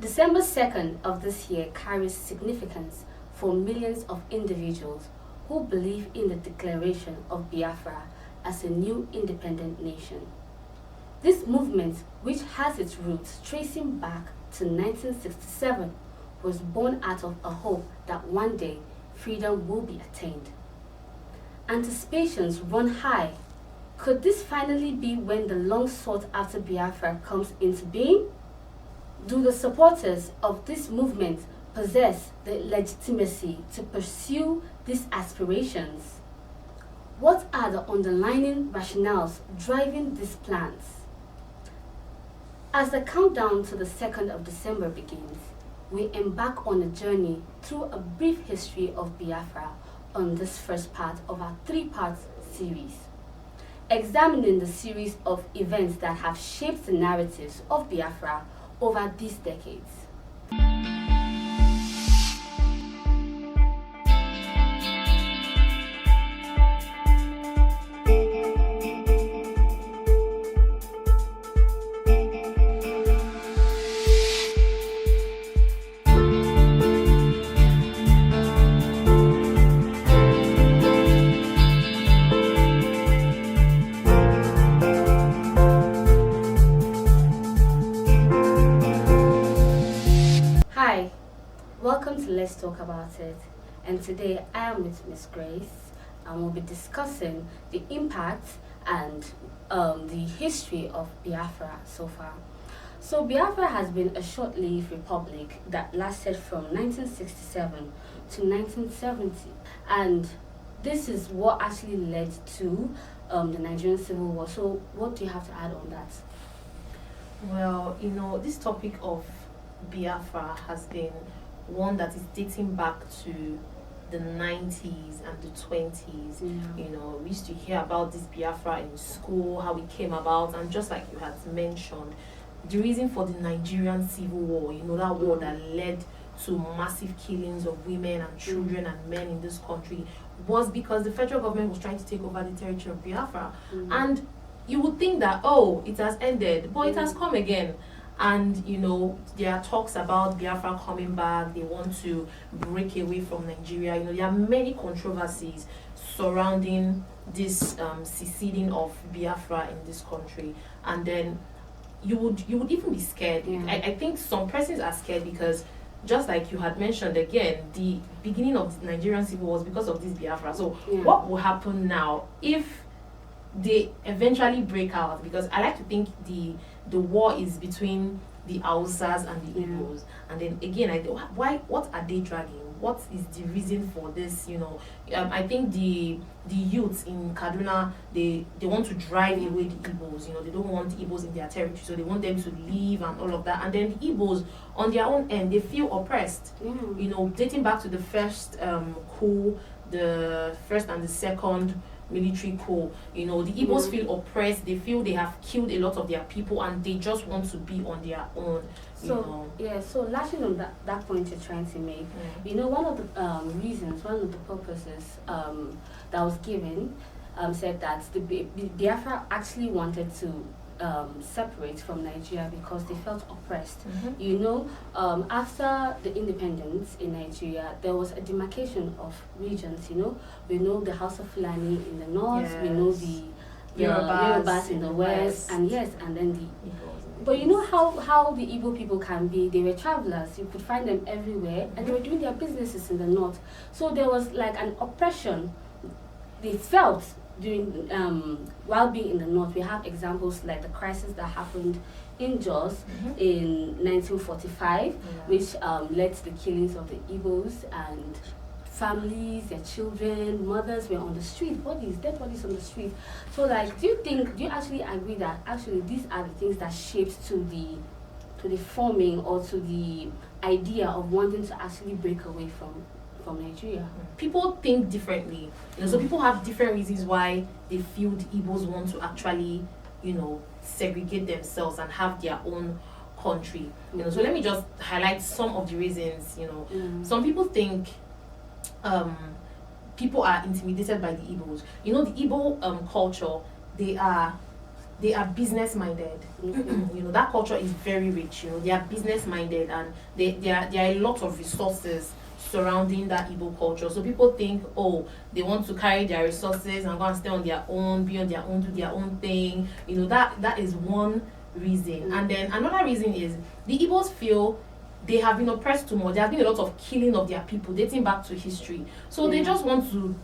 December 2nd of this year carries significance for millions of individuals who believe in the declaration of Biafra as a new independent nation. This movement, which has its roots tracing back to 1967, was born out of a hope that one day freedom will be attained. Anticipations run high. Could this finally be when the long sought after Biafra comes into being? Do the supporters of this movement possess the legitimacy to pursue these aspirations? What are the underlying rationales driving these plans? As the countdown to the 2nd of December begins, we embark on a journey through a brief history of Biafra on this first part of our three-part series, examining the series of events that have shaped the narratives of Biafra over these decades. Hi, welcome to Let's Talk About It, and today I am with Miss Grace and we'll be discussing the impact and the history of Biafra so far. So Biafra has been a short-lived republic that lasted from 1967 to 1970, and this is what actually led to the Nigerian Civil War. So what do you have to add on that? Well, this topic of Biafra has been one that is dating back to the 90s and the 20s. We used to hear about this Biafra in school, how it came about, and just like you had mentioned, the reason for the Nigerian Civil War, that war that led to massive killings of women and children and men in this country, was because the federal government was trying to take over the territory of Biafra. And you would think that, it has ended, but it has come again. And there are talks about Biafra coming back. They want to break away from Nigeria. There are many controversies surrounding this seceding of Biafra in this country. And then you would even be scared. I think some persons are scared because, just like you had mentioned again, the beginning of the Nigerian Civil War was because of this Biafra. So what will happen now if they eventually break out? Because I like to think the war is between the Hausas and the Igbos. And then again, what are they dragging? What is the reason for this? I think the youths in Kaduna, they want to drive away the Igbos. They don't want the Igbos in their territory, so they want them to leave and all of that. And then the Igbos, on their own end, they feel oppressed. Dating back to the first coup, the first and the second military coup, the Igbos feel oppressed. They feel they have killed a lot of their people and they just want to be on their own. So latching on that point you're trying to make, one of the reasons, one of the purposes that was given said that the Biafra actually wanted to separate from Nigeria because they felt oppressed. After the independence in Nigeria, there was a demarcation of regions. We know the House of Fulani in the north, we know the Yorubas in the west, and then the Igbos. But how the Igbo people can be? They were travelers. You could find them everywhere, and they were doing their businesses in the north. So there was like an oppression they felt during while being in the north. We have examples like the crisis that happened in Jos in 1945, which led to the killings of the Igbos, and families, their children, mothers were on the street, dead bodies on the street. So do you actually agree that actually these are the things that shaped to the forming or to the idea of wanting to actually break away from Nigeria? People think differently. So people have different reasons why they feel the Igbos want to actually, segregate themselves and have their own country. So let me just highlight some of the reasons. Some people think people are intimidated by the Igbos. The Igbo culture, they are they are business minded. You know, that culture is very rich. You know, they are business minded, and there are a lot of resources surrounding that Igbo culture. So people think, oh, they want to carry their resources and go and stay on their own, be on their own, do their own thing. You know, that is one reason. And then another reason is the Igbos feel they have been oppressed too much. There has been a lot of killing of their people dating back to history. So they just want to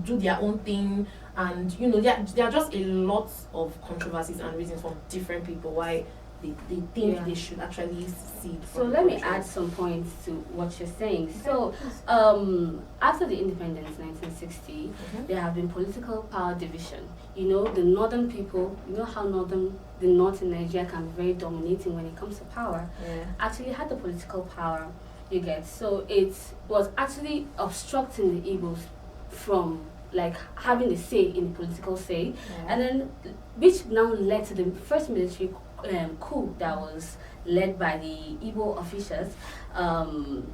do their own thing. And you know, there are just a lot of controversies and reasons from different people why they think they should actually see. So let me add some points to what you're saying. So after the independence, 1960, there have been political power division. You know, the northern people, you know how the north in Nigeria can be very dominating when it comes to power, actually had the political power, you get. So it was actually obstructing the Igbos from like having a say in the political say, and then which now led to the first military coup that was led by the Igbo officials.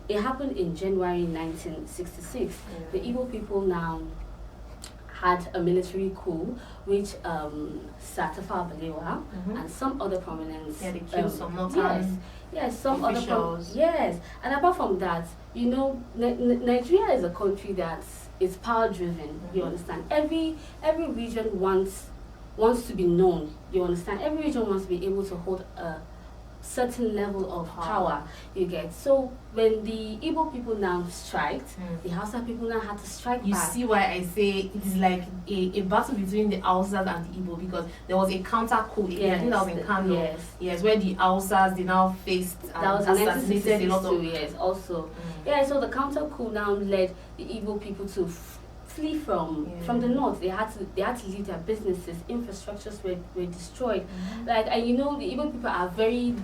It happened in January 1966. The Igbo people now had a military coup, which Satafa Balewa and some other prominent. Yeah, they killed some some officials. Yes, and apart from that, you know, Nigeria is a country that is power driven. You understand? Every region wants to be known. You understand? Every region wants to be able to hold a certain level of power, you get. So when the Igbo people now striked, the Hausa people now had to strike back. You see why I say it is like a battle between the Hausas and the Igbo, because there was a counter coup. I think that was in Kano. Yes, where the Hausas, they now faced and assassinated a lot of years also. So the counter coup now led the Igbo people to flee from the north. They had to leave their businesses. Infrastructures were destroyed. And you know, the Igbo people are very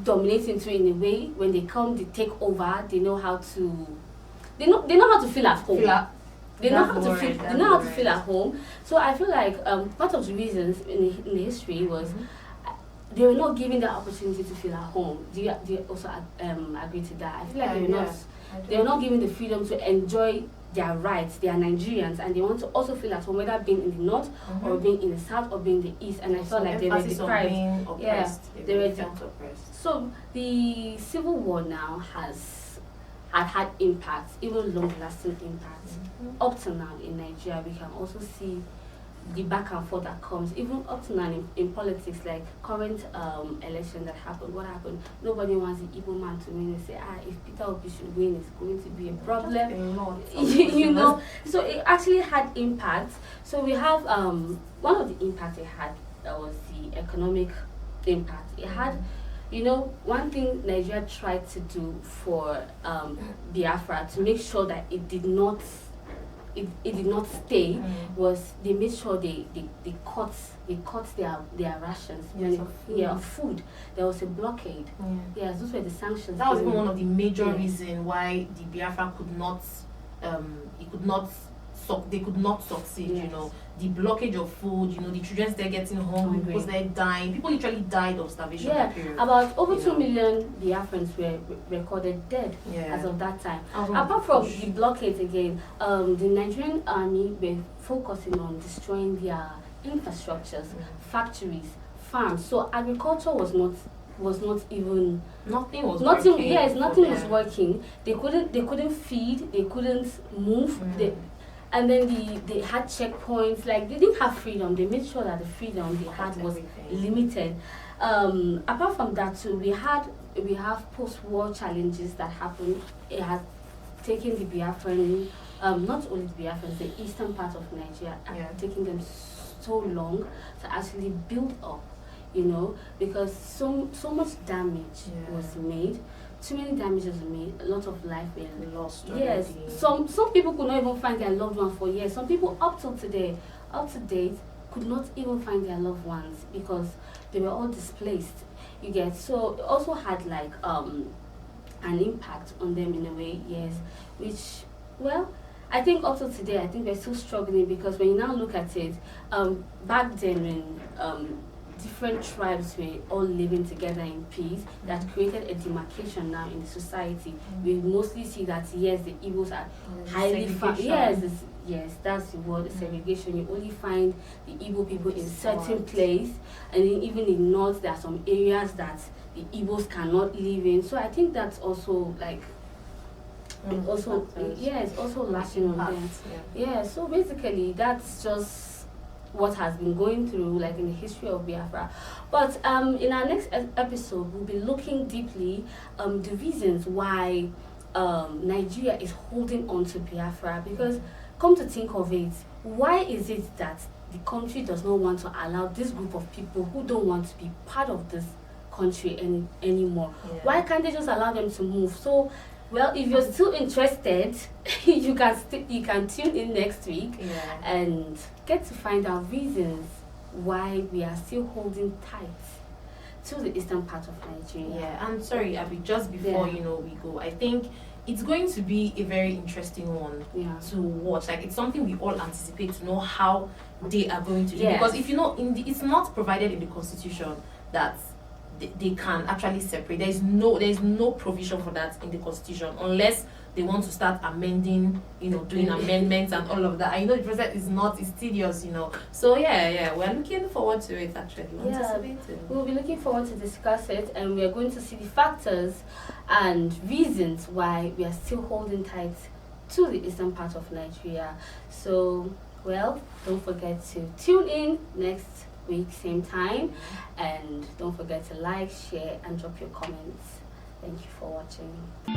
dominating too in a way. When they come, they take over. They know how to feel at home. They know how to feel at home. So I feel like part of the reasons in the history was they were not given the opportunity to feel at home. Do you also agree to that? I feel like they were not given the freedom to enjoy their rights. They are Nigerians and they want to also feel at home, whether being in the north or being in the south or being in the east. And I felt like they were deprived. They were oppressed. So the civil war now had impact, even long-lasting impact. Up to now in Nigeria, we can also see the back and forth that comes, even up to now in politics, like current election that happened. What happened? Nobody wants the Igbo man to win. They say, if Peter Obi should win, it's going to be a problem. You know, so it actually had impact. So we have one of the impacts it had was the economic impact. It had, you know, one thing Nigeria tried to do for Biafra to make sure that it did not stay was they made sure they cut their rations of food. There was a blockade. Yes, those were the sanctions. That was even one of the major reasons why the Biafra they could not succeed. You know, the blockage of food. You know, the children started getting hungry because they're dying. People literally died of starvation. About over 2 million Biafrans were recorded dead as of that time. Apart from the blockade again, the Nigerian army were focusing on destroying their infrastructures, factories, farms. So agriculture was not even nothing was working. They couldn't feed, they couldn't move. And then they had checkpoints. Like, they didn't have freedom. They made sure that the freedom they had was limited. Apart from that too, we have post-war challenges that happened. It has taken the Biafran, not only the Biafrans, the eastern part of Nigeria, taking them so long to actually build up. You know, because so much damage was made. Too many damages were made. A lot of life were lost. Yes, some people could not even find their loved ones for years. Some people up to date, could not even find their loved ones because they were all displaced. You get, so it also had like an impact on them in a way. Yes, which, well, I think up to today, I think we're still struggling because when you now look at it, back then when different tribes were all living together in peace, that created a demarcation now in the society. We mostly see that, yes, the Igbos are highly Yes, that's the word, segregation. You only find the Igbo people in certain place, and then even in North, there are some areas that the Igbos cannot live in. So I think that's also like, it's also lashing on them. Yeah, so basically that's just what has been going through, like in the history of Biafra. But in our next episode, we'll be looking deeply the reasons why Nigeria is holding on to Biafra, because come to think of it, why is it that the country does not want to allow this group of people who don't want to be part of this country anymore? Why can't they just allow them to move? So, well, if you're still interested, you can tune in next week and get to find out reasons why we are still holding tight to the eastern part of Nigeria. Yeah, I'm sorry, Abby, just before we go, I think it's going to be a very interesting one to watch. Like, it's something we all anticipate to know how they are going to do. Because if you know, it's not provided in the constitution that they can actually separate. There is no provision for that in the constitution, unless they want to start amending, doing amendments and all of that. I know the process it's tedious, So we're looking forward to it actually. We'll be looking forward to discuss it, and we are going to see the factors and reasons why we are still holding tight to the eastern part of Nigeria. So, well, don't forget to tune in next week, same time, and don't forget to like, share, and drop your comments. Thank you for watching.